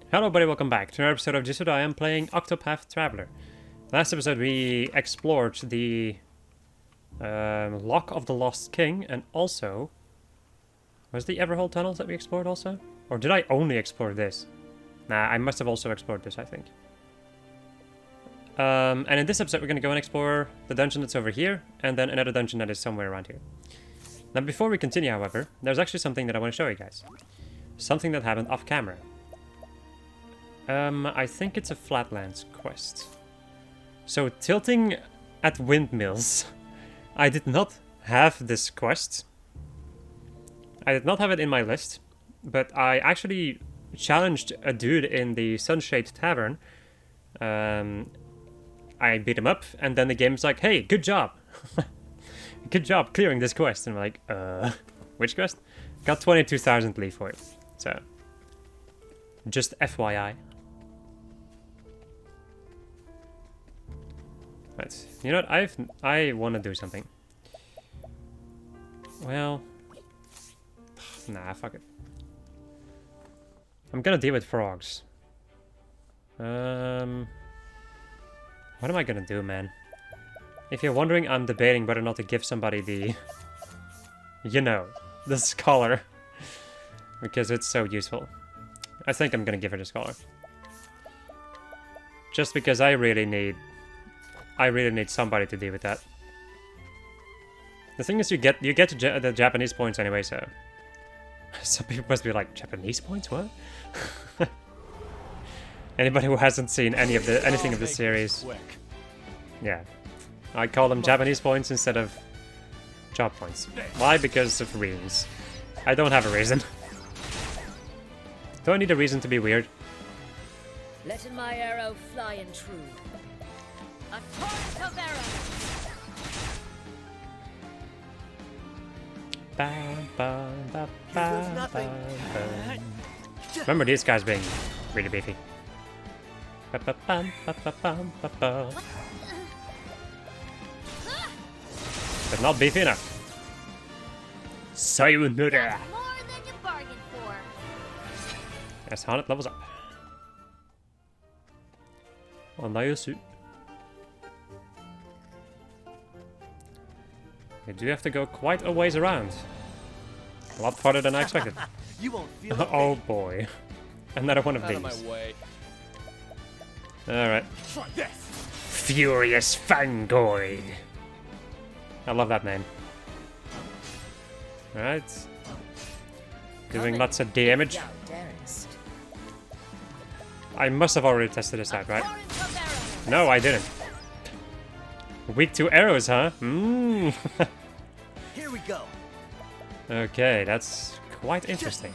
Hello everybody, welcome back to another episode of Just What I Am playing Octopath Traveler. Last episode we explored the Lock of the Lost King, and also... Was the Everhold tunnels that we explored also? Or did I only explore this? Nah, I must have also explored this, I think. And in this episode we're going to go and explore the dungeon that's over here, and then another dungeon that is somewhere around here. Now before we continue, however, there's actually something that I want to show you guys. Something that happened off camera. I think it's a Flatlands quest. So, tilting at windmills. I did not have this quest. I did not have it in my list, but I actually challenged a dude in the Sunshade Tavern. I beat him up, and then the game's like, hey, good job. Good job clearing this quest. And I'm like, which quest? Got 22,000 leave for it. So, just FYI. Right. You know what? I want to do something. Well, nah, fuck it. I'm gonna deal with frogs. What am I gonna do, man? If you're wondering, I'm debating whether or not to give somebody the, you know, the scholar, because it's so useful. I think I'm gonna give her the scholar, just because I really need somebody to deal with that. The thing is, you get the Japanese points anyway, so some people must be like, Japanese points, what? Anybody who hasn't seen anything of the series, yeah, I call them Japanese points instead of job points. Why? Because of reasons. I don't have a reason. Do I need a reason to be weird? Letting my arrow fly and true. A torrent of arrows! Remember these guys being really beefy. But not beefy enough. Sayonara! More than you bargained for. As Haunted levels up. Onayosu. You do have to go quite a ways around. A lot farther than I expected. You won't feel it. Oh boy. Another one of Out these. of my way. Alright. Try this. Furious Fangoid. I love that name. Alright. Doing lots of damage. Thou darest. I must have already tested this out, right? Torrent of arrows! No, I didn't. Weak to arrows, huh? Mmm. Here we go. Okay, that's quite interesting.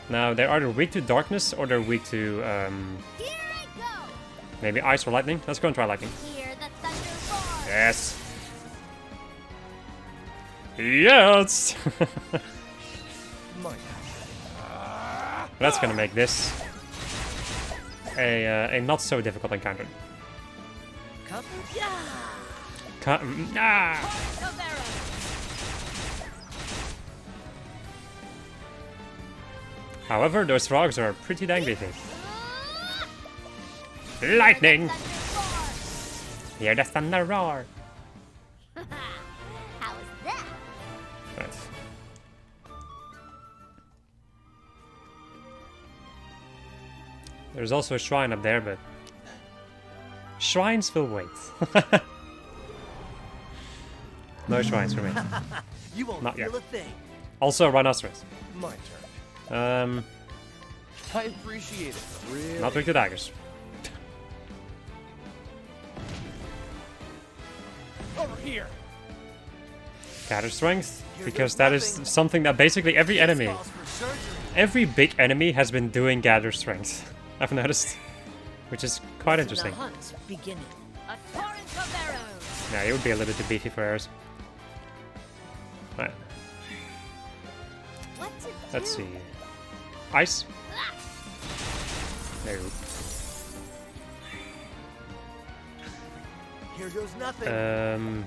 Now, they're either weak to darkness or they're weak to, Here I go! maybe ice or lightning. Let's go and try lightning. Hear the thunder roar! Yes! Yes! My That's gonna make this a not so difficult encounter. Come. Yeah! Ah! Torrent of arrows! However, those frogs are pretty dang beefy. Lightning! Thunder Hear the thunder roar! roar! How was that? Right. There's also a shrine up there, but shrines will wait. No shrines for me. You won't Not feel yet. a thing. Also a rhinoceros. My turn. I appreciate it. Really. Not with the daggers. Over here. Gather strength, because that is something that basically every enemy, Calls for surgery. every big enemy has been doing gather strength. I've noticed, which is quite interesting. The hunt beginning. A torrent of arrows! Yeah, it would be a little bit too beefy for arrows. Right, What's it let's do? see. Ice. Ah! No. Here goes nothing.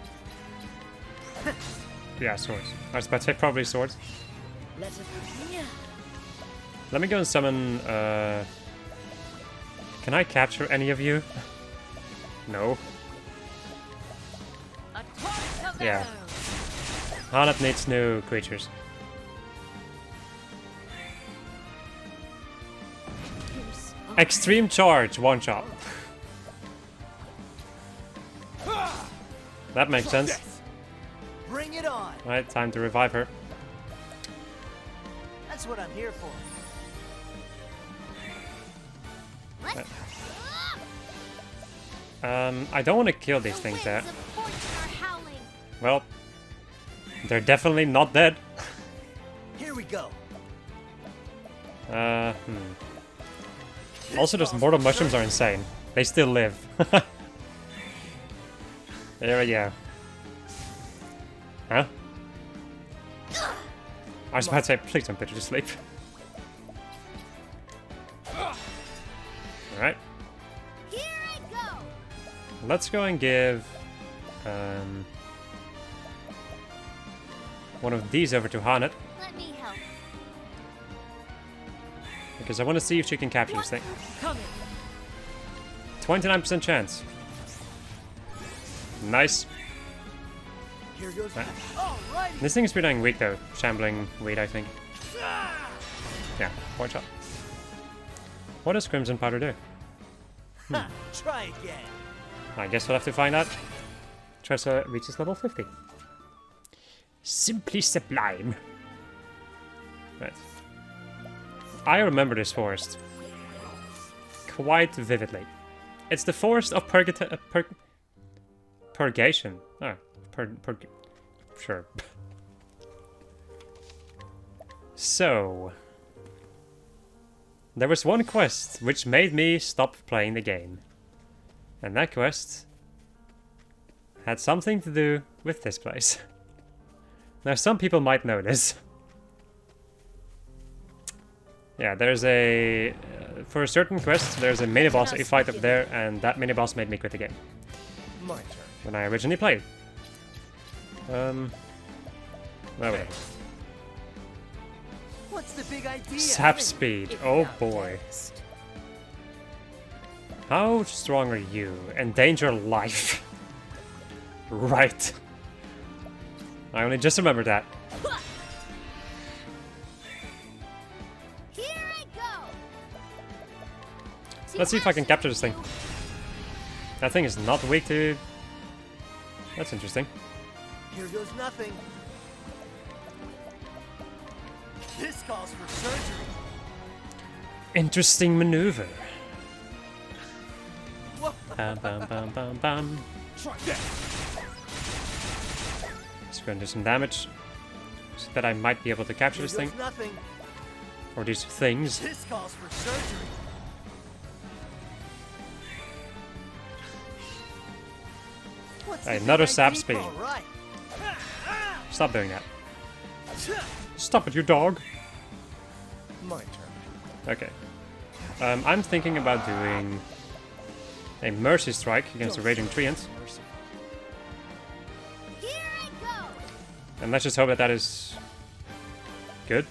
Yeah, swords. I was about to say probably swords. Let it. Yeah. Let me go and summon... Can I capture any of you? No. A torrent of Yeah. arrows. Hanat needs new creatures. Pierce. Extreme charge, one shot. That makes sense. Yes. Bring it on. Right, time to revive her. That's what I'm here for. Let's I don't want to kill these things there. winds of fortune are howling. Well, they're definitely not dead. Here we go. Also, those mortal mushrooms are insane. They still live. There we go. Huh? I was about to say, please don't put her to sleep. Alright, Here I go. let's go and give one of these over to Hanet, Let me help. because I want to see if she can capture this thing. Coming. 29% chance. Nice. Here goes. Right. All right. This thing is pretty weak though. Shambling weed, I think. Yeah, one shot. What does Crimson Powder do? Ha, try again. I guess we'll have to find out. Tressa reaches level 50. Simply sublime. Right. I remember this forest quite vividly. It's the forest of purgation. Oh, sure. So, there was one quest which made me stop playing the game. And that quest had something to do with this place. Now, some people might know this. Yeah, there's a... for a certain quest, there's a mini-boss that you fight up there, and that mini-boss made me quit the game. My turn. When I originally played. Well, whatever. What's the big idea? Sap speed. If Oh thou boy. darest. How strong are you? Endanger life. Right. I only just remembered that. Here I go. Let's see if I can capture this thing. That thing is not weak to... That's interesting. Here goes nothing. This calls for surgery. Interesting maneuver. Whoa. Bam, bam, bam, bam, bam. Try that. Let's go and do some damage. So that I might be able to capture Here this goes thing. nothing. Or these things. This calls for surgery. What's Hey, the another big sap idea? speed. All right. Stop doing that. Stop it, you dog. My turn. Okay. I'm thinking about doing a Mercy Strike against the Raging Treants. Here I go. And let's just hope that that is good.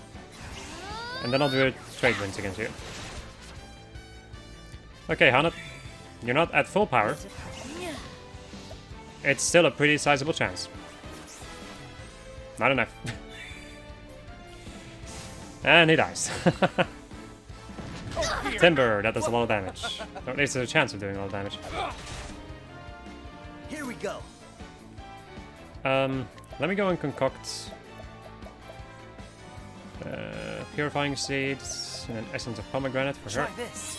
And then I'll do a Trade Winds against you. Okay, Hanat. You're not at full power. It's still a pretty sizable chance. Not enough. And he dies. Timber, that does a lot of damage. Or at least there's a chance of doing a lot of damage. Here we go. Let me go and concoct Purifying Seeds and an Essence of Pomegranate for her. Try this.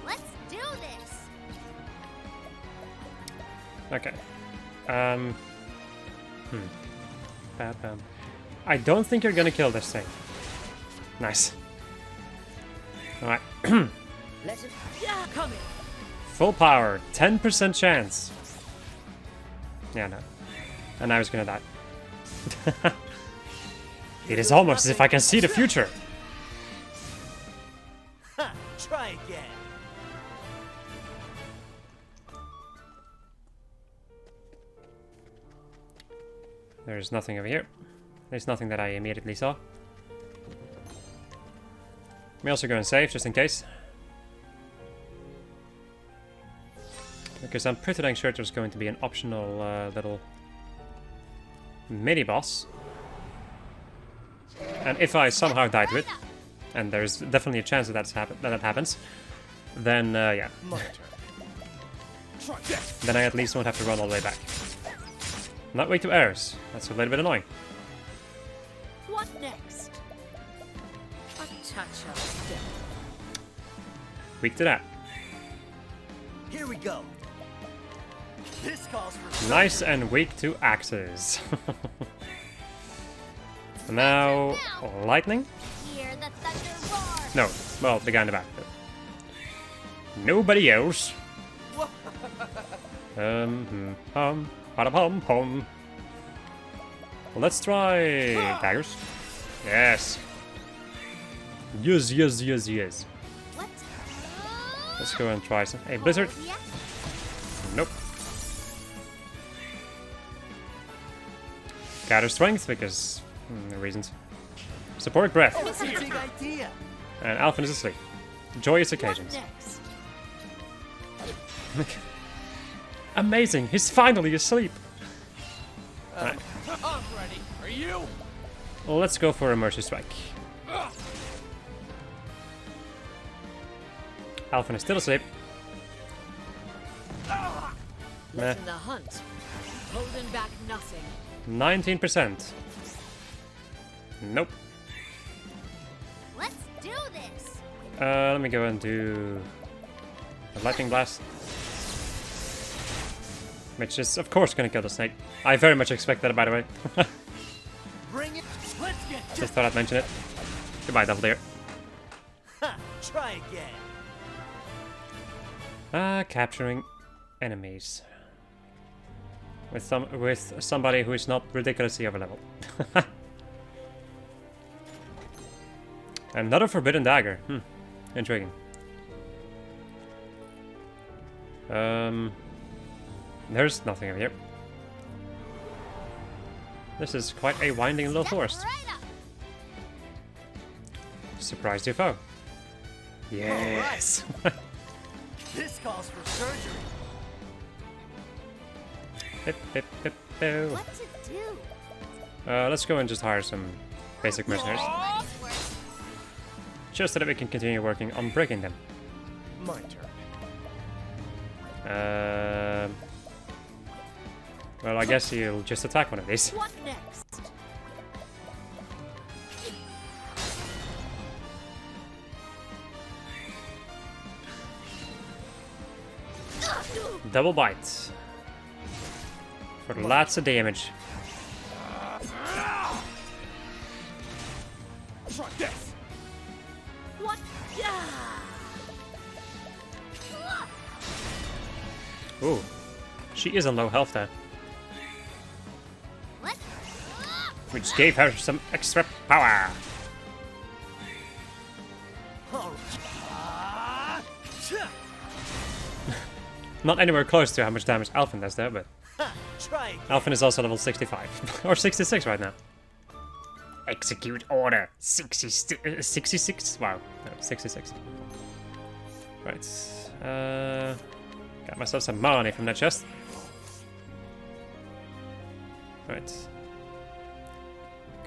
Let's do this. Okay. Bam, bam. I don't think you're gonna kill this thing. Nice. Alright. Let it. Yeah, coming. Full power, 10% chance. Yeah, no. And I was gonna die. It is almost as if I can see the future. Ha, try again. There's nothing over here. There's nothing that I immediately saw. Let me also go and save, just in case. Because I'm pretty dang sure there's going to be an optional little mini-boss. And if I somehow die to it, and there's definitely a chance that that happens, then yeah. My turn. Try this. Then I at least won't have to run all the way back. Not weak to errors. That's a little bit annoying. What next? A touch of death. Weak to that. Here we go. This calls for Nice surgery. and weak to axes. Now, lightning? Hear the thunder roar. No, well, the guy in the back. Nobody else. Ba-da-pum-pum. Let's try daggers. Yes. Yes. What? Let's go and try some. Hey, blizzard. Yeah. Nope. Gather strength because reasons. Support breath. That's a big idea. And Alphen is asleep. Joyous What occasions. next? Amazing! He's finally asleep. Right. I'm ready. Are you? Well, let's go for a mercy strike. Alphen is still asleep. Meh. Let in the hunt. Holding back nothing. 19%. Nope. Let's do this. Let me go and do a lightning blast. Which is, of course, gonna kill the snake. I very much expect that, by the way. Bring it. Let's get Just thought I'd mention it. Goodbye, Devil Deer. Ha, try again. Capturing enemies. With somebody who is not ridiculously overleveled. Another forbidden dagger. Intriguing. There's nothing over here. This is quite a winding little forest. Right up. Surprise your foe. Yes. This calls for surgery. Hip, hip, hip, boo. What to do? Let's go and just hire some basic mercenaries. Just so that we can continue working on breaking them. My turn. Well, I guess you'll just attack one of these. What next? Double bite. For lots of damage. Try this. What? Ooh. She is on low health there. What? Which gave her some extra power. All right. Not anywhere close to how much damage Alphen does there, but Ha, try again. Alphen is also level 65. Or 66 right now. Execute order 66? Wow, no, 66. Right. Got myself some money from that chest. Right.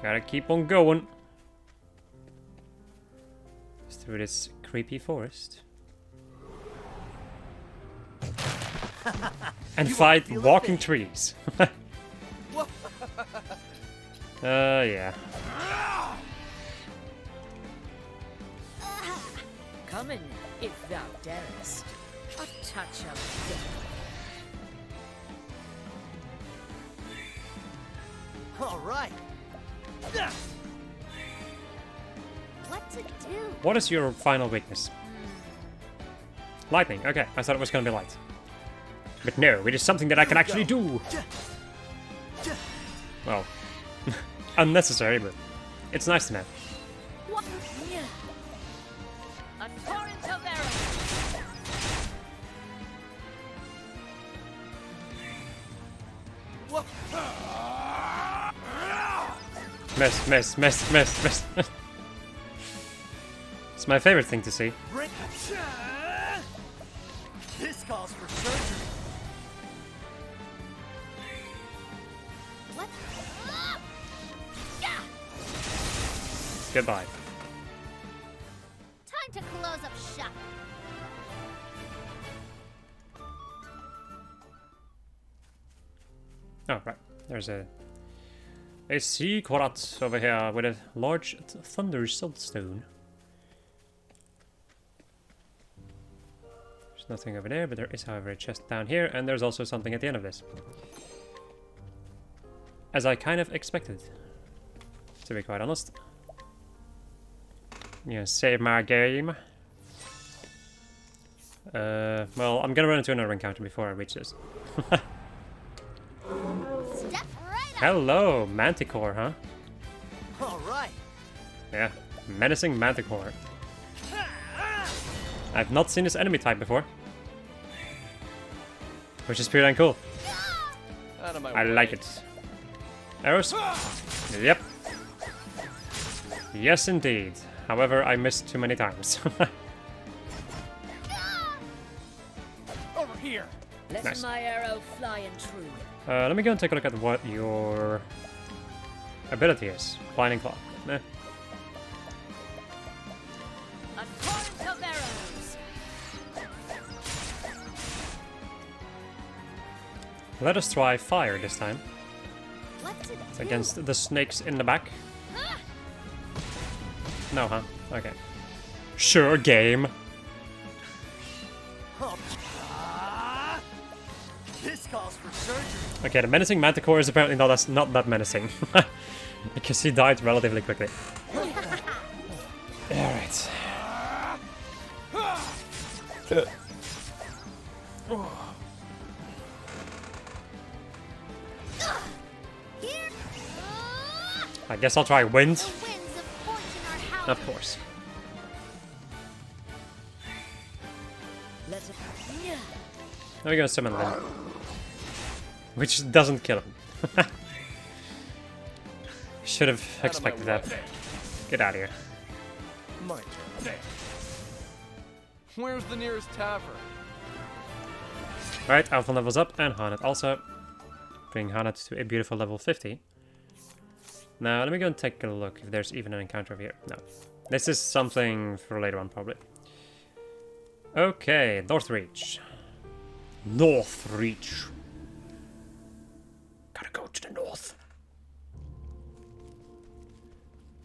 Gotta keep on going. Through this creepy forest. And fight feel a walking thing. trees. Whoa. Yeah. Come in, if thou darest. A touch of death. All right. Yeah. What to do? What is your final weakness? Lightning. Okay, I thought it was gonna be light. But no, it is something that I can actually do. Well, unnecessary, but it's nice to know. What? A torrent of arrows. Whoa. miss, miss, miss, miss, miss. It's my favorite thing to see. Bring This calls for surgery. What? Yeah. Goodbye. Time to close up shop. Oh, right. There's a secret over here with a large thunder siltstone. There's nothing over there, but there is, however, a chest down here, and there's also something at the end of this. As I kind of expected, to be quite honest. Yeah, save my game. Well, I'm gonna run into another encounter before I reach this. Step right up. Hello, Manticore, huh? All right. Yeah, menacing Manticore. I've not seen this enemy type before. Which is pretty cool. Out of my I way. like it. Arrows? Yep. Yes, indeed. However, I missed too many times. Over here. Let Nice. my arrow fly and true. Let me go and take a look at what your ability is. Blinding Claw. Eh. A torrent of arrows. Let us try fire this time. What's it do? Against the snakes in the back. Ah! No, huh? Okay. Sure, game. This calls for surgery. Okay, the menacing Manticore is apparently not that menacing. Because he died relatively quickly. Alright. Here. I guess I'll try wind. The winds of fortune are howling. Of course. Let it. Yeah. Now we're gonna summon Wind. Which doesn't kill him. Should have expected that. Get out of here. My turn. Where's the nearest tavern? Alright, Alpha levels up and Hanet also. Bring Hanet to a beautiful level 50. Now, let me go and take a look if there's even an encounter over here. No. This is something for later on, probably. Okay, North Reach. North Reach. Gotta go to the north.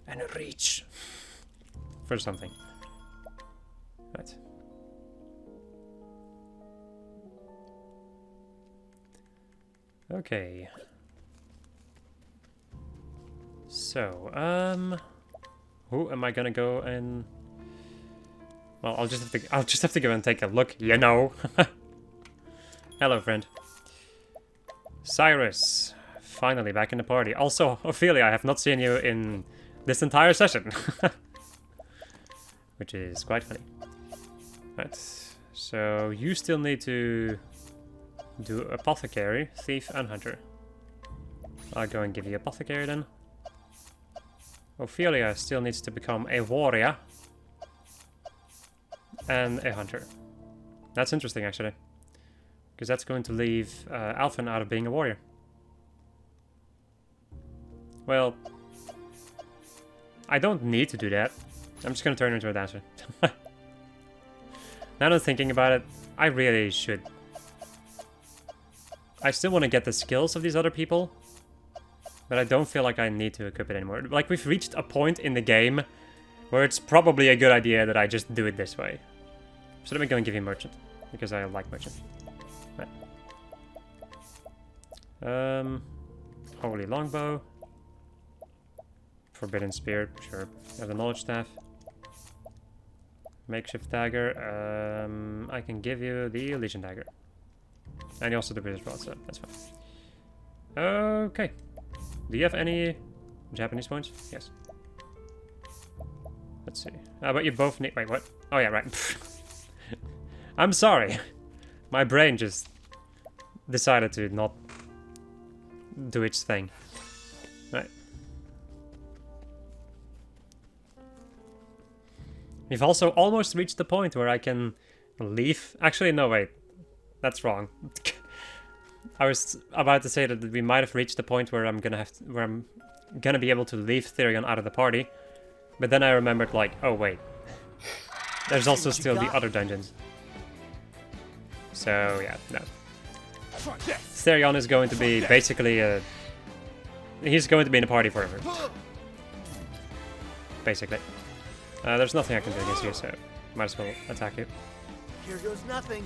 And reach. For something. Right. Okay. So, who am I gonna go and... Well, I'll just have to go and take a look, you know. Hello, friend. Cyrus, finally back in the party. Also, Ophelia, I have not seen you in this entire session. Which is quite funny. Right, so you still need to do Apothecary, Thief, and Hunter. I'll go and give you Apothecary then. Ophelia still needs to become a warrior. And a hunter. That's interesting, actually. Because that's going to leave Alphen out of being a warrior. Well, I don't need to do that. I'm just going to turn her into a dancer. Now that I'm thinking about it, I really should. I still want to get the skills of these other people. But I don't feel like I need to equip it anymore. Like, we've reached a point in the game where it's probably a good idea that I just do it this way. So let me go and give you Merchant, because I like Merchant. Right. Holy Longbow. Forbidden Spear, sure. Have the Knowledge Staff. Makeshift Dagger. I can give you the Legion Dagger. And you also the British Rod, so that's fine. Okay. Do you have any Japanese points? Yes. Let's see. But you both need... Wait, what? Oh yeah, right. I'm sorry. My brain just decided to not do its thing. Right. We've also almost reached the point where I can leave. Actually, no, wait. That's wrong. I was about to say that we might have reached the point where I'm gonna be able to leave Therion out of the party. But then I remembered, like, oh wait. There's also still the other dungeons. So, yeah, no. Therion is going to be basically he's going to be in the party forever. Basically. There's nothing I can do against you, so might as well attack you. Here goes nothing.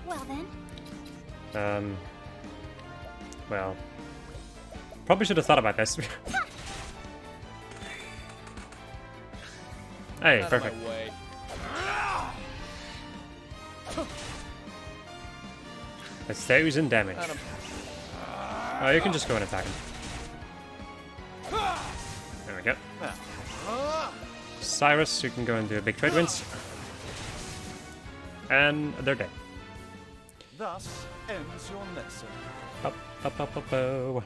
Well then. Well. Probably should have thought about this. Hey, Out of perfect. my way. That's 1,000 damage. Adam. Oh, you can just go and attack him. There we go. Cyrus, you can go and do a big trade winds. And they're dead. Thus ends your lesson. Up, up, up, up, oh.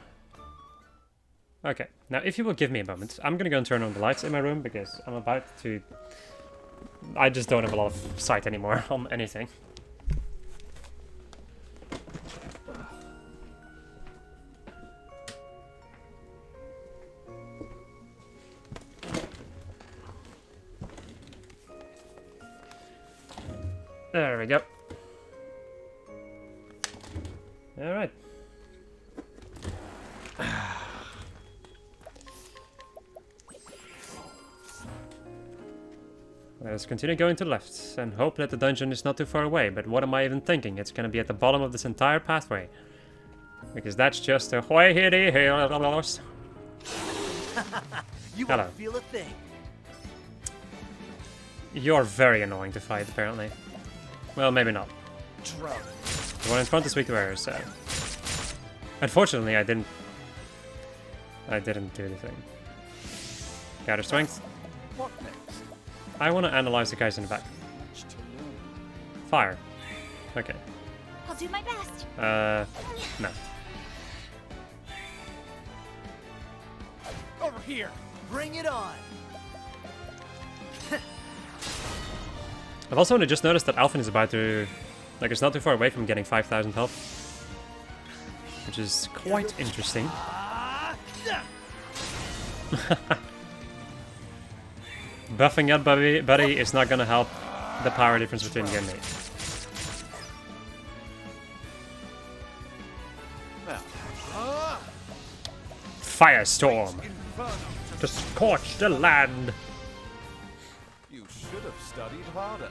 Okay, now if you will give me a moment, I'm gonna go and turn on the lights in my room because I'm about to... I just don't have a lot of sight anymore on anything. There we go. Alright. Let's continue going to the left and hope that the dungeon is not too far away, but what am I even thinking? It's gonna be at the bottom of this entire pathway. Because that's just a hoity hills. You Hello. won't feel a thing. You're very annoying to fight, apparently. Well, maybe not. Drone. The one in front is weak to arrows, so... Unfortunately, I didn't do anything. Gather strength. What next? I want to analyze the guys in the back. Much to learn. Fire. Okay. I'll do my best. No. Over here. Bring it on. I've also only just noticed that Alphen is about to... Like, it's not too far away from getting 5,000 health. Which is quite interesting. Buffing up buddy is not gonna help the power difference between you and me. Firestorm! To scorch the land! You should have studied harder.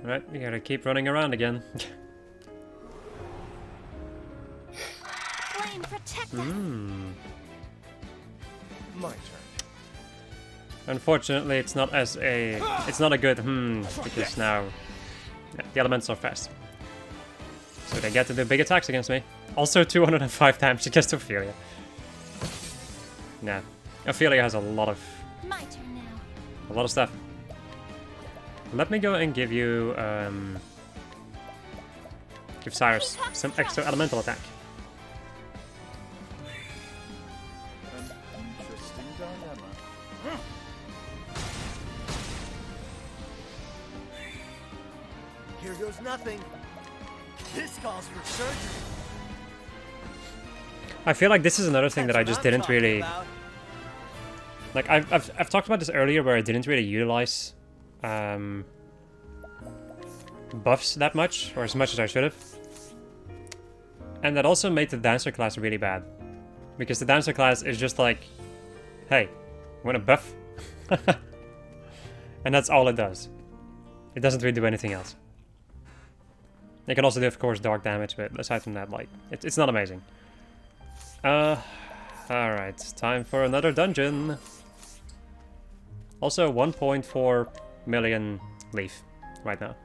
Right, we gotta keep running around again. Flame, protect us. My turn. Unfortunately, it's not a good because now the elements are fast. So they get to do big attacks against me. Also 205 damage against Ophelia. Nah. Ophelia has a lot of My turn now. stuff. Let me go and give you give Cyrus some extra elemental attack. An interesting dilemma. Here goes nothing. This calls for surgery. I feel like this is another thing that I That's just what I'm didn't really talking about. like. I've talked about this earlier where I didn't really utilize buffs that much, or as much as I should have. And that also made the dancer class really bad. Because the dancer class is just like, hey, want a buff? And that's all it does. It doesn't really do anything else. It can also do, of course, dark damage, but aside from that, like, it's not amazing. Alright, time for another dungeon. Also 1.4 million leaf right now.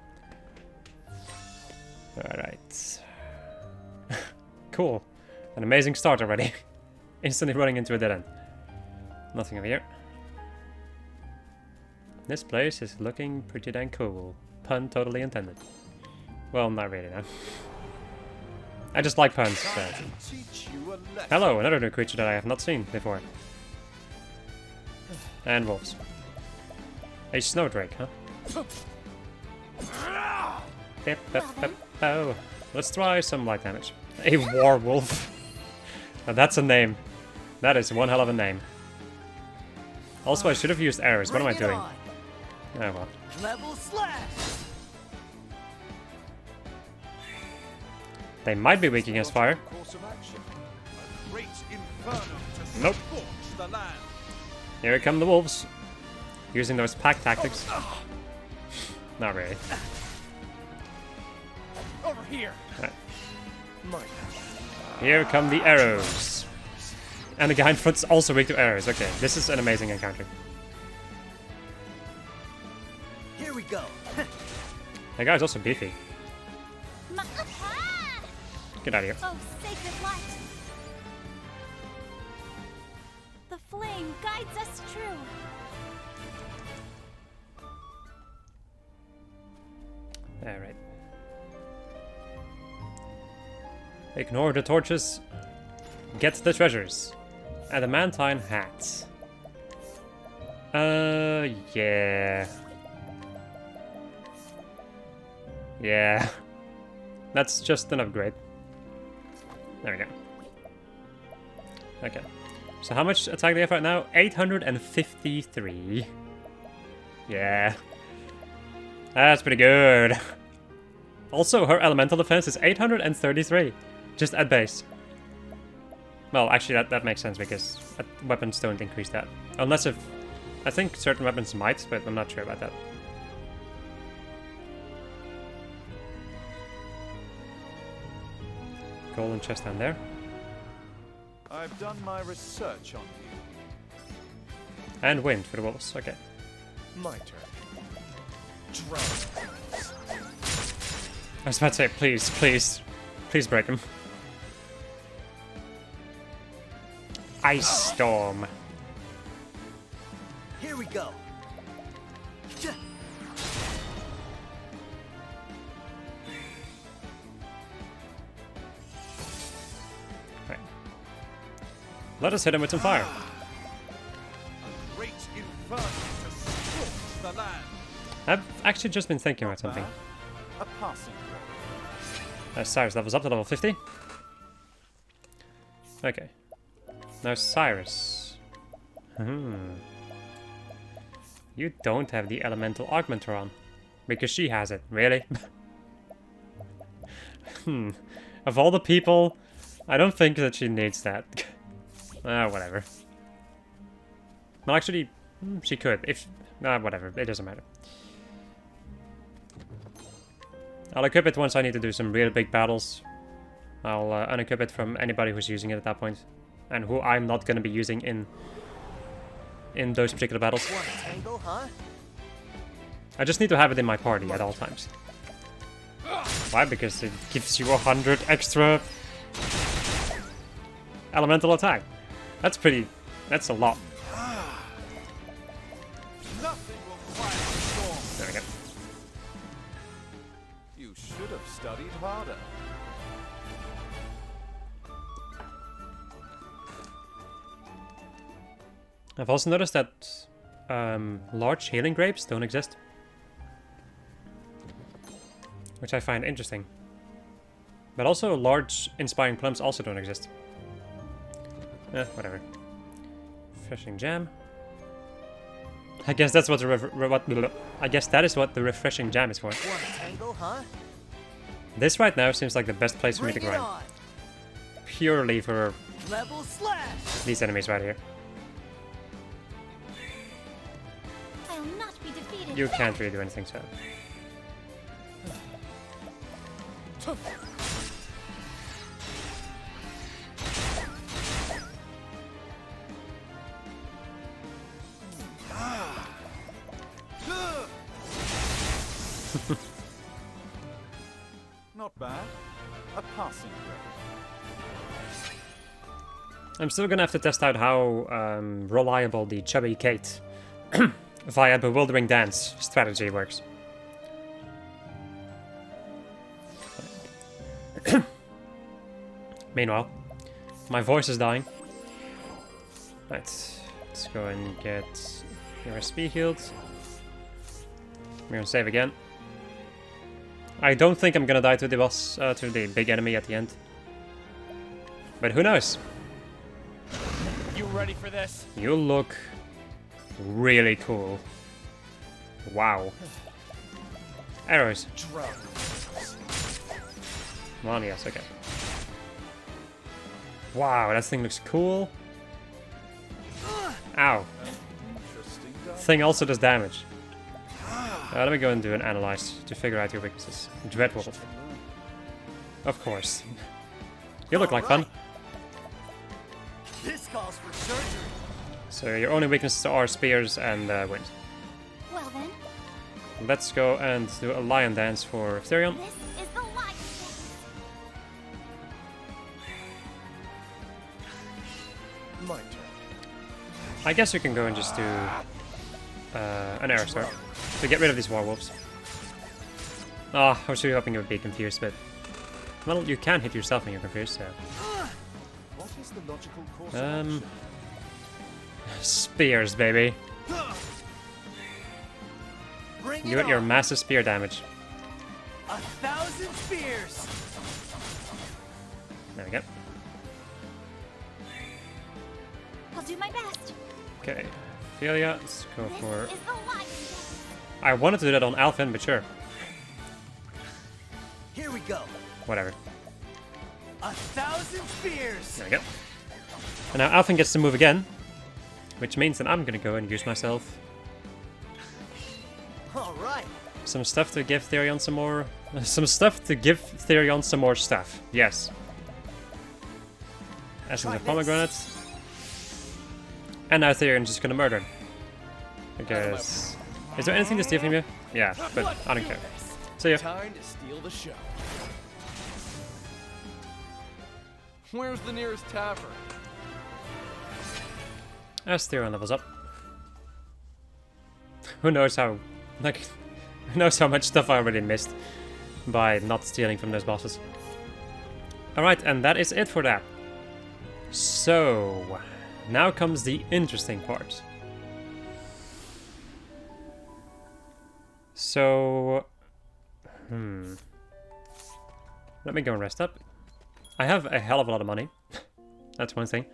Alright. Cool. An amazing start already. Instantly running into a dead end. Nothing over here. This place is looking pretty dang cool. Pun totally intended. Well, not really, no. I just like puns. So. Time to teach you a lesson. Hello, another new creature that I have not seen before. And wolves. A snowdrake, huh? Bip, bip, bip, oh. Let's try some light damage. A warwolf. Now that's a name. That is one hell of a name. Also, I should have used arrows. What am I Bring it doing? on. Oh well. Level slash. They might be weak against fire. Course of action. A great inferno to Nope. scorch the land. Here come the wolves. Using those pack tactics. Not really. Over here. Right. Mine. Here come the arrows. And the guy in front's also weak to arrows. Okay, this is an amazing encounter. Here we go. That guy's also beefy. Ah! Get out of here. Oh, sacred light! The flame guides us true. Alright. Ignore the torches. Get the treasures. Adamantine hats. Yeah. Yeah. That's just an upgrade. There we go. Okay. So how much attack do they have right now? 853. Yeah. That's pretty good. Also, her elemental defense is 833. Just at base. Well, actually, that makes sense because weapons don't increase that. Unless if... I think certain weapons might, but I'm not sure about that. Golden chest down there. I've done my research on you. And wind for the wolves. Okay. My turn. Drown. I was about to say, please, please. Please break him. Ice Storm. Here we go. Right. Let us hit him with some fire. A great inferno to scorch the land. I've actually just been thinking about something. A passing grade. Cyrus levels up to level 50. Okay. Now Cyrus. You don't have the elemental augmenter on. Because she has it. Really? Of all the people, I don't think that she needs that. Whatever. Well, actually, she could. If... whatever. It doesn't matter. I'll equip it once I need to do some real big battles. I'll unequip it from anybody who's using it at that point. And who I'm not going to be using in those particular battles. Want a tangle, huh? I just need to have it in my party at all times. Why? Because it gives you 100 extra elemental attack. That's pretty... That's a lot. Nothing will quiet the storm. There we go. You should have studied harder. I've also noticed that large healing grapes don't exist. Which I find interesting. But also large inspiring plums also don't exist. Whatever. Refreshing jam. I guess that's what the I guess that is what the refreshing jam is for. Want a tangle, huh? This right now seems like the best place for me to Bring it grind. on. Purely for Level slash. these enemies right here. I'll not be defeated. You can't really do anything to it. Not bad. A passing grade. I'm still gonna have to test out how reliable the Chubby Kate via Bewildering Dance strategy works. Meanwhile, my voice is dying. Right, let's go and get your SP healed. We're gonna save again. I don't think I'm gonna die to the boss, to the big enemy at the end. But who knows? You ready for this? You look really cool. Wow. Arrows. Drown. Come on, yes, okay. Wow, that thing looks cool. Ow. Interesting. Thing also does damage. Let me go and do an analyze to figure out your weaknesses. Dreadwolf. Of course. You look like fun. This calls for surgery. So your only weaknesses are spears and wind. Well then, Let's go and do a lion dance for Therion. this is the lion dance. My turn. I guess you can go and just do an arrow start to get rid of these werewolves. Ah, I was really hoping you would be confused, but well, you can hit yourself when you're confused. So What is the logical course of action? spears, baby. Bring You it get your on. massive spear damage. 1,000 spears. There we go. I'll do my best. Okay, Ophelia, let's go This for. is the lion dance. I wanted to do that on Alphen, but sure, Here we go. whatever. 1,000 spears. There we go. And now Alphen gets to move again, which means that I'm gonna go and use myself All right. some stuff to give Therion some more. Some stuff to give Therion some more stuff. Yes. Essence of Try pomegranate. And now Therion's just gonna murder him. Because. Is there anything to steal from you? Yeah, but I don't care. See ya. Time to steal the show. Where's the nearest tavern? As Therion levels up. Who knows how. Like. Who knows how much stuff I already missed by not stealing from those bosses. Alright, and that is it for that. So. Now comes the interesting part. So. Let me go and rest up. I have a hell of a lot of money. That's one thing.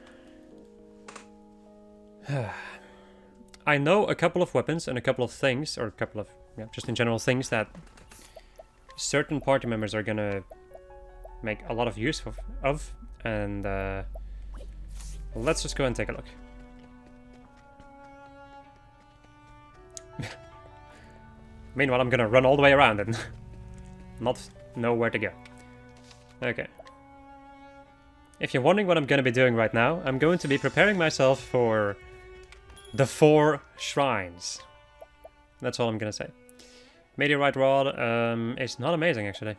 I know a couple of weapons and a couple of things, or a couple of, yeah, just in general things that certain party members are gonna make a lot of use of and let's just go and take a look. Meanwhile, I'm gonna run all the way around and not know where to go. Okay. If you're wondering what I'm gonna be doing right now, I'm going to be preparing myself for the 4 shrines. That's all I'm gonna say. Meteorite rod is not amazing, actually.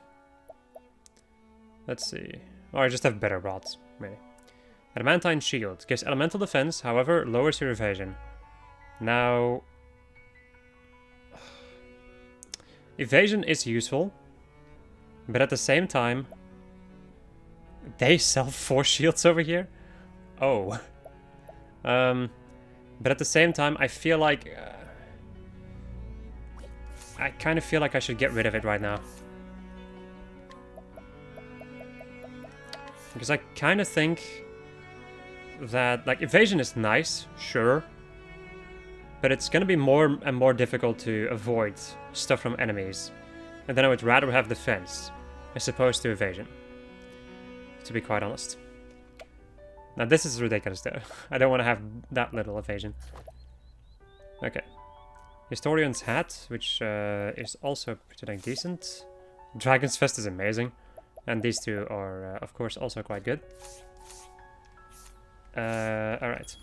Let's see. Or I just have better rods, maybe. Adamantine shield gives elemental defense, however, lowers your evasion. Now, evasion is useful, but at the same time, they sell 4 shields over here. Oh. But at the same time, I feel like I kind of feel like I should get rid of it right now. Because I kind of think that, like, evasion is nice, sure. But it's going to be more and more difficult to avoid stuff from enemies. And then I would rather have defense as opposed to evasion. To be quite honest. Now this is ridiculous though. I don't want to have that little evasion. Okay. Historian's Hat, which is also pretty dang decent. Dragon's Fest is amazing. And these two are, of course, also quite good. Alright.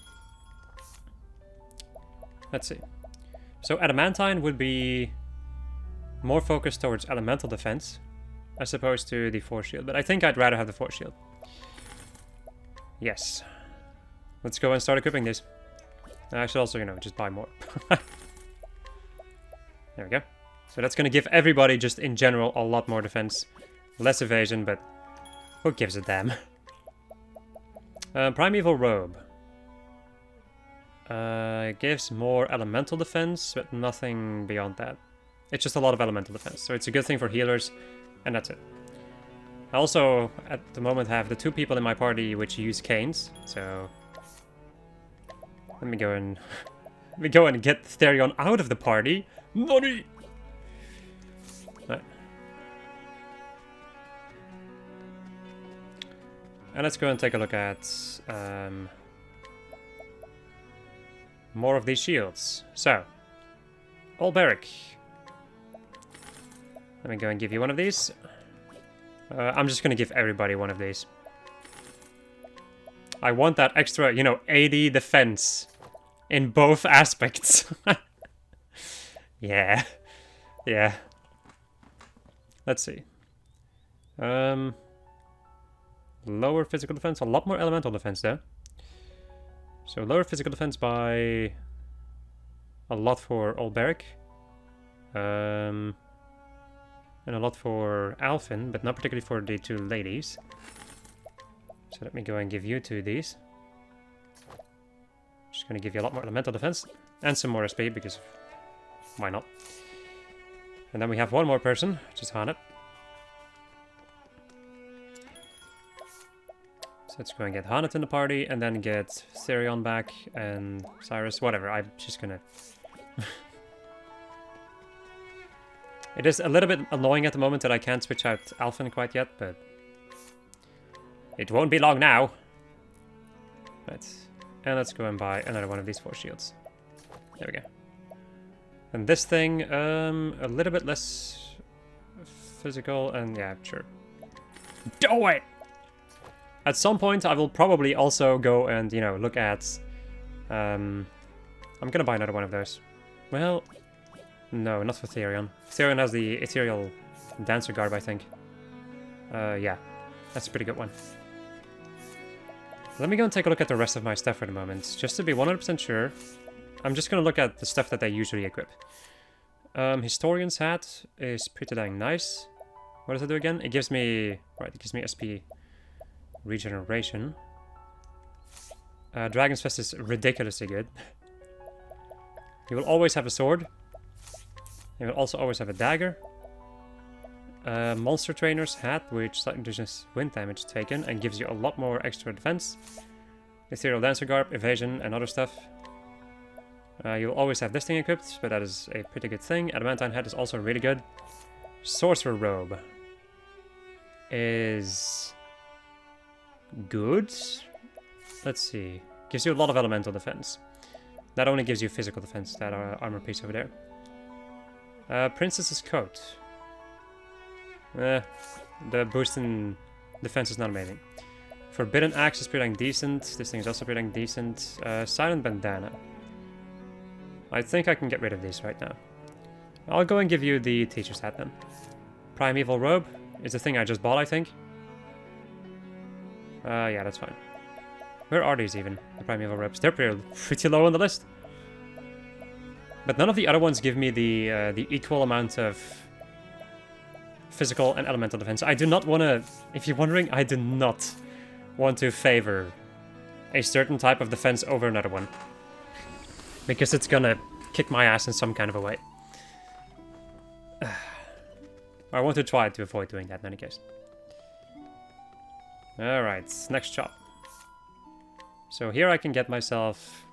Let's see. So Adamantine would be more focused towards elemental defense as opposed to the Force Shield. But I think I'd rather have the Force Shield. Yes. Let's go and start equipping these. I should also, you know, just buy more. There we go. So that's going to give everybody, just in general, a lot more defense. Less evasion, but who gives a damn? Primeval Robe. It gives more elemental defense, but nothing beyond that. It's just a lot of elemental defense, so it's a good thing for healers, and that's it. I also, at the moment, have the 2 people in my party which use canes, so... Let me go and... let me go and get Therion out of the party! Money! Right. And let's go and take a look at... more of these shields. So, Olberic. Let me go and give you one of these. I'm just gonna give everybody one of these. I want that extra, you know, 80 defense in both aspects. Yeah. Yeah. Let's see. Lower physical defense, a lot more elemental defense though. So lower physical defense by a lot for Olberic. And a lot for Alphen, but not particularly for the 2 ladies. So let me go and give you 2 of these. Just gonna give you a lot more elemental defense and some more SP because why not? And then we have one more person, which is Hanet. So let's go and get Hanet in the party and then get Therion back and Cyrus, whatever. I'm just gonna... It is a little bit annoying at the moment that I can't switch out Alphen quite yet, but it won't be long now. Right, and let's go and buy another one of these 4 shields. There we go. And this thing, a little bit less physical, and yeah, sure. Do it! At some point, I will probably also go and, you know, look at... I'm gonna buy another one of those. Well... No, not for Therion. Therion has the Ethereal Dancer Garb, I think. Yeah. That's a pretty good one. Let me go and take a look at the rest of my stuff for the moment. Just to be 100% sure, I'm just going to look at the stuff that they usually equip. Historian's Hat is pretty dang nice. What does it do again? It gives me... Right, it gives me SP regeneration. Dragon's Fist is ridiculously good. You will always have a sword. You will also always have a dagger. Monster Trainer's Hat, which slightly reduces wind damage taken and gives you a lot more extra defense. Ethereal Dancer Garb, evasion, and other stuff. You'll always have this thing equipped, but that is a pretty good thing. Adamantine Hat is also really good. Sorcerer Robe is good. Let's see. Gives you a lot of elemental defense. That only gives you physical defense, that armor piece over there. Princess's Coat. The boost in defense is not amazing. Forbidden Axe is pretty dang decent. This thing is also pretty dang decent. Silent Bandana. I think I can get rid of these right now. I'll go and give you the Teacher's Hat then. Primeval Robe is the thing I just bought, I think. Yeah, that's fine. Where are these even, the Primeval Robes? They're pretty low on the list. But none of the other ones give me the equal amount of physical and elemental defense. I do not want to... If you're wondering, I do not want to favor a certain type of defense over another one. Because it's gonna kick my ass in some kind of a way. I want to try to avoid doing that in any case. Alright, next shop. So here I can get myself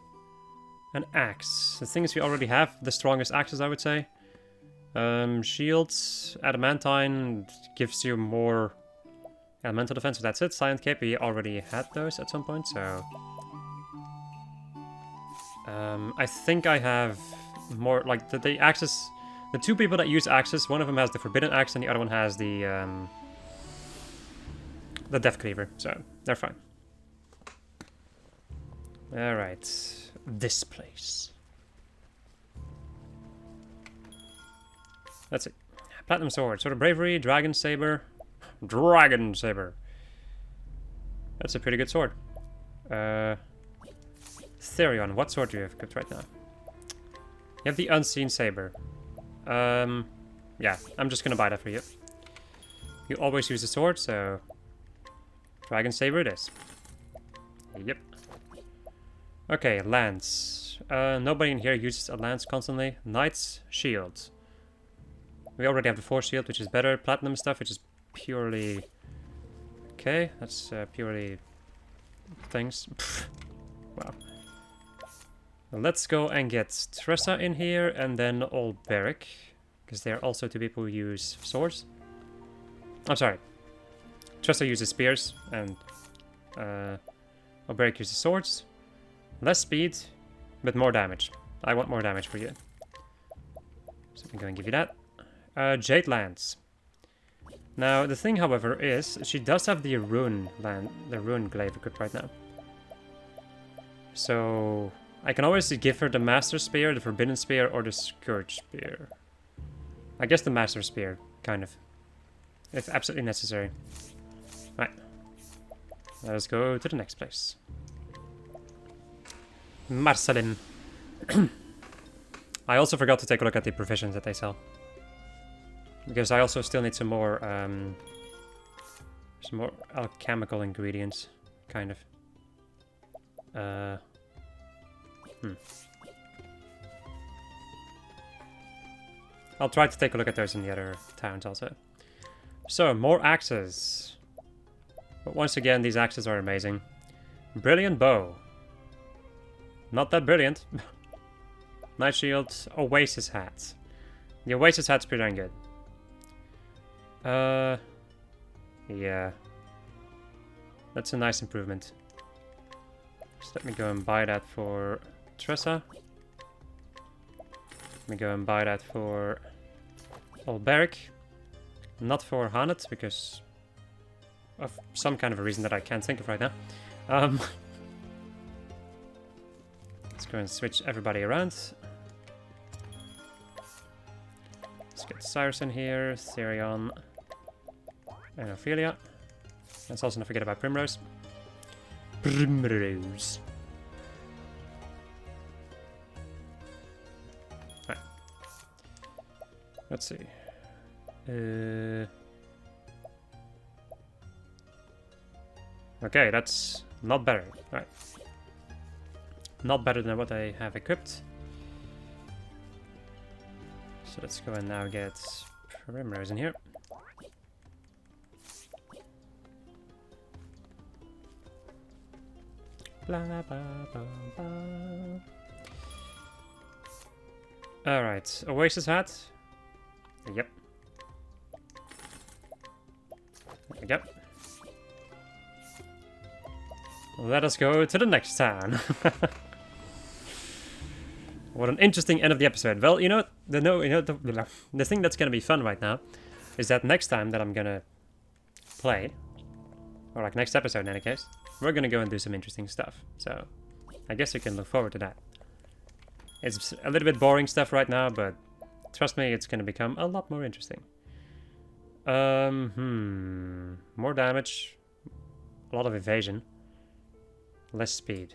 an axe. The thing is, we already have the strongest axes, I would say. Shields, adamantine gives you more elemental defense, so that's it. Silent Cape, we already had those at some point, so... I think I have more, like, the axes... The 2 people that use axes, one of them has the Forbidden Axe and the other one has the Death Cleaver, so they're fine. Alright, this place. That's it. Platinum Sword, Sword of Bravery, Dragon Saber. Dragon Saber. That's a pretty good sword. Therion, what sword do you have equipped right now? You have the Unseen Saber. Yeah, I'm just gonna buy that for you. You always use the sword, so... Dragon Saber it is. Yep. Okay, lance. Nobody in here uses a lance constantly. Knight's shield. We already have the force shield, which is better. Platinum stuff, which is purely... Okay, that's purely things. Wow. Let's go and get Tressa in here, and then Olberic, because they're also two people who use swords. I'm sorry. Tressa uses spears, and Olberic uses swords. Less speed, but more damage. I want more damage for you. So I'm going to give you that. Jade Lance. Now, the thing, however, is she does have the rune glaive equipped right now. So I can always give her the Master Spear, the Forbidden Spear, or the Scourge Spear. I guess the Master Spear, kind of. If absolutely necessary. Right. Let us go to the next place. Marcelin. I also forgot to take a look at the provisions that they sell. Because I also still need some more alchemical ingredients, kind of. I'll try to take a look at those in the other towns also. So, more axes. But once again, these axes are amazing. Brilliant bow. Not that brilliant. Night shield, Oasis hat. The Oasis hat's pretty darn good. Yeah. That's a nice improvement. Just let me go and buy that for Tressa. Let me go and buy that for Olberic. Not for Hanet, because of some kind of a reason that I can't think of right now. Let's go and switch everybody around. Let's get Cyrus in here, Therion, and Ophelia. Let's also not forget about Primrose. Primrose. Right. Let's see. Okay, that's not better. Right. Not better than what I have equipped. So let's go and now get Primrose in here. Blah, blah, blah, blah. Alright, Oasis hat. Yep. There we go. Let us go to the next town. What an interesting end of the episode. Well, you know what? The thing that's gonna be fun right now is that next time that I'm gonna play, or like next episode in any case, we're gonna go and do some interesting stuff. So I guess you can look forward to that. It's a little bit boring stuff right now, but trust me, it's gonna become a lot more interesting. More damage, a lot of evasion, less speed.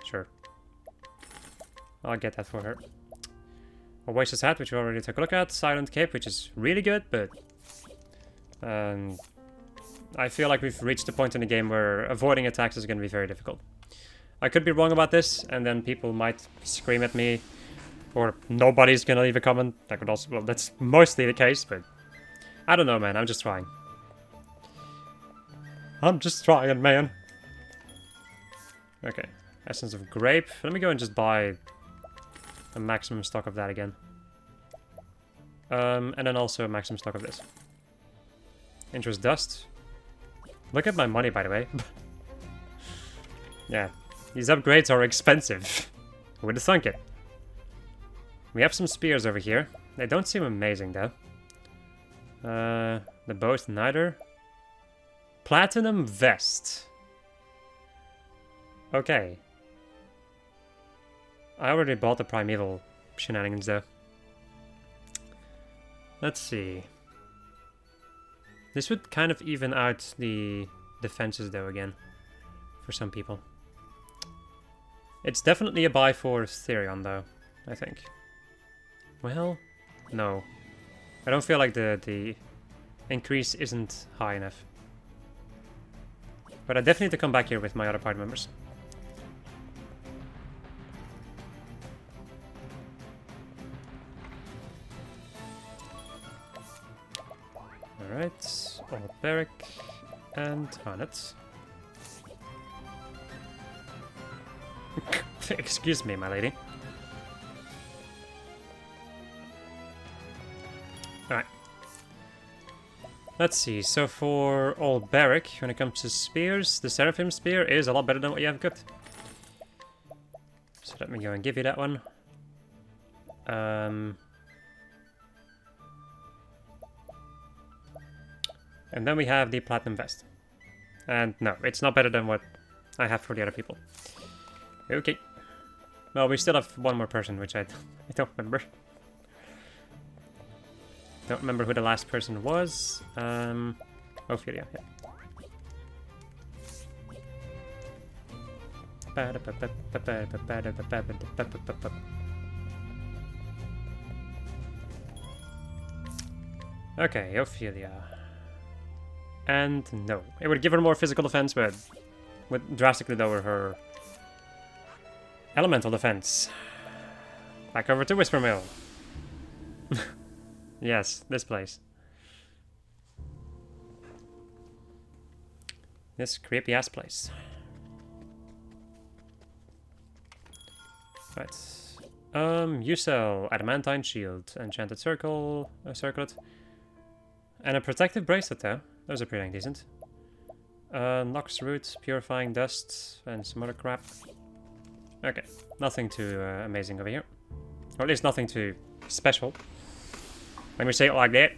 Sure. I'll get that for her. Oasis hat, which we already took a look at. Silent Cape, which is really good, but I feel like we've reached a point in the game where avoiding attacks is going to be very difficult. I could be wrong about this, and then people might scream at me, or nobody's going to leave a comment. That could also, well, that's mostly the case, but I don't know, man. I'm just trying. I'm just trying, man. Okay. Essence of Grape. Let me go and just buy a maximum stock of that again. And then also a maximum stock of this. Interest Dust. Look at my money, by the way. Yeah. These upgrades are expensive. Who would have thunk it? We have some spears over here. They don't seem amazing, though. The bows, neither. Platinum Vest. Okay. I already bought the Primeval shenanigans, though. Let's see. This would kind of even out the defenses, though, again. For some people. It's definitely a buy for Therion, though, I think. Well, no. I don't feel like the increase isn't high enough. But I definitely need to come back here with my other party members. Alright, old Barrack and Harnett. Excuse me, my lady. Alright. Let's see, so for old Barrack, when it comes to spears, the Seraphim Spear is a lot better than what you have equipped. So let me go and give you that one. And then we have the Platinum Vest. And no, it's not better than what I have for the other people. Okay. Well, we still have one more person, which I don't remember. Don't remember who the last person was. Ophelia, yeah. Okay, Ophelia. And no. It would give her more physical defense, but would drastically lower her elemental defense. Back over to Whispermill. Yes, this place. This creepy ass place. Right. You sell adamantine shield, enchanted circle, a circlet, and a protective bracelet though. Those are pretty decent. Nox root, purifying dust, and some other crap. Okay, nothing too amazing over here. Or at least nothing too special. Let me say it like that.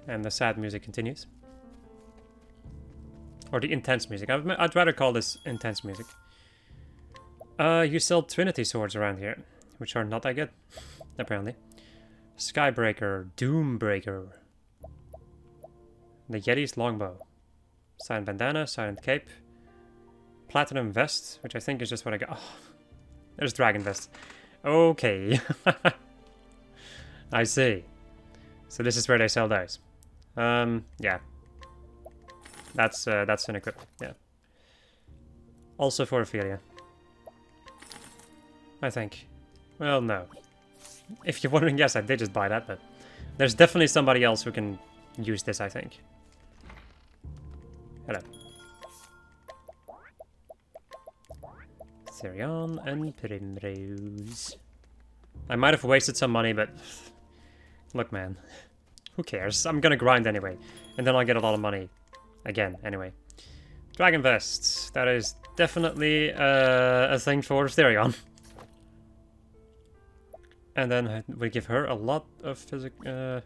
And the sad music continues. Or the intense music. I'd rather call this intense music. You sell Trinity swords around here, which are not that good, apparently. Skybreaker, Doombreaker. The Yeti's longbow. Silent bandana, silent cape. Platinum vest, which I think is just what I got. Oh, there's dragon vest. Okay. I see. So this is where they sell those. Yeah. That's an equip, yeah. Also for Ophelia. I think. Well, no. If you're wondering, yes, I did just buy that, but there's definitely somebody else who can use this, I think. Hello. Therion and Primrose. I might have wasted some money, but look, man. Who cares? I'm gonna grind anyway. And then I'll get a lot of money. Again, anyway. Dragon Vests. That is definitely a thing for Therion. And then we give her a lot of physical...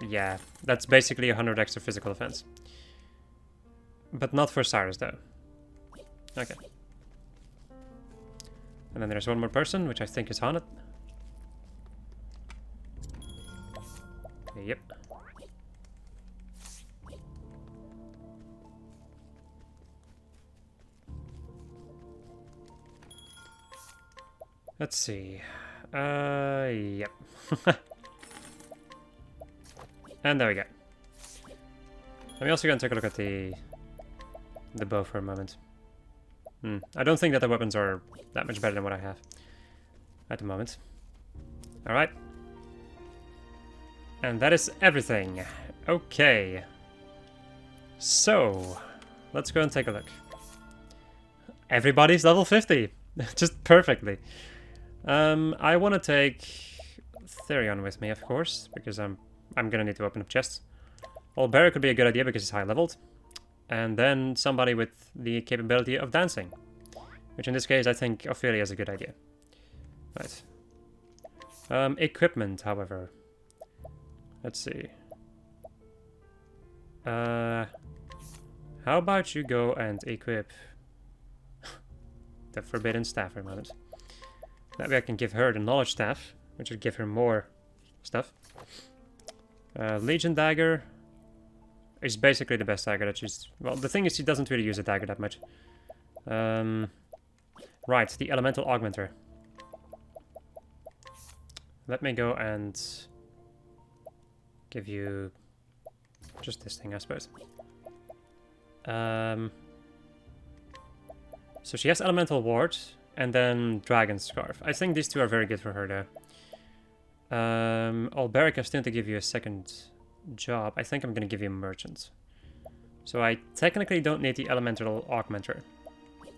yeah, that's basically 100 extra physical defense. But not for Cyrus, though. Okay. And then there's one more person, which I think is Haunted. Yep. Let's see. Yep. And there we go. Let me also go and take a look at the bow for a moment. I don't think that the weapons are that much better than what I have at the moment. Alright. And that is everything. Okay. So, let's go and take a look. Everybody's level 50. Just perfectly. I want to take Therion with me, of course, because I'm gonna need to open up chests. Old Barrack could be a good idea because he's high leveled. And then somebody with the capability of dancing. Which in this case I think Ophelia is a good idea. Right. Equipment, however. Let's see. How about you go and equip the Forbidden Staff for a moment. That way I can give her the Knowledge Staff, which would give her more stuff. Legion Dagger is basically the best dagger that she's... Well, the thing is she doesn't really use a dagger that much. Right, the Elemental Augmenter. Let me go and give you just this thing, I suppose. So she has Elemental Ward and then Dragon Scarf. I think these two are very good for her though. Alberic, I still need to give you a second job. I think I'm gonna give you Merchant. So I technically don't need the Elemental Augmenter,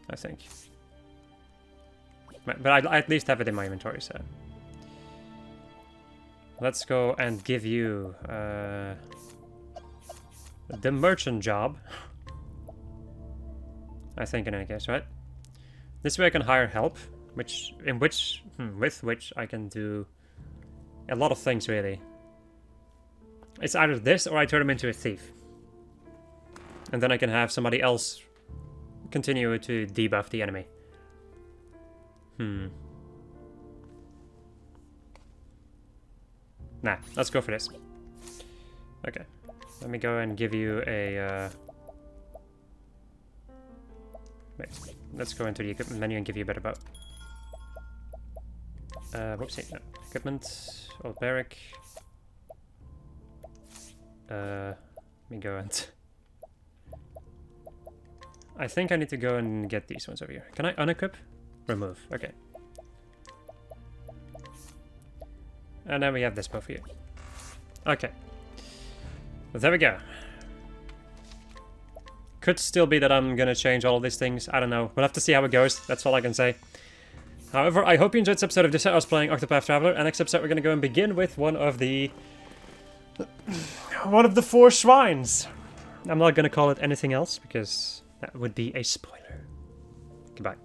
I think. But I at least have it in my inventory, so... Let's go and give you the Merchant job. I think in any case, right? This way I can hire help, with which I can do a lot of things, really. It's either this or I turn him into a thief. And then I can have somebody else continue to debuff the enemy. Nah, let's go for this. Okay. Let me go and give you a... Wait, let's go into the equipment menu and give you a better bow. Whoopsie, no. Equipment, old barrack. Let me go and... I think I need to go and get these ones over here. Can I unequip? Remove, okay. And then we have this bow for you. Okay. There we go. Could still be that I'm gonna change all of these things. I don't know. We'll have to see how it goes. That's all I can say. However, I hope you enjoyed this episode of This I was playing Octopath Traveler. And next episode we're gonna go and begin with one of the 4 shrines. I'm not gonna call it anything else because that would be a spoiler. Goodbye.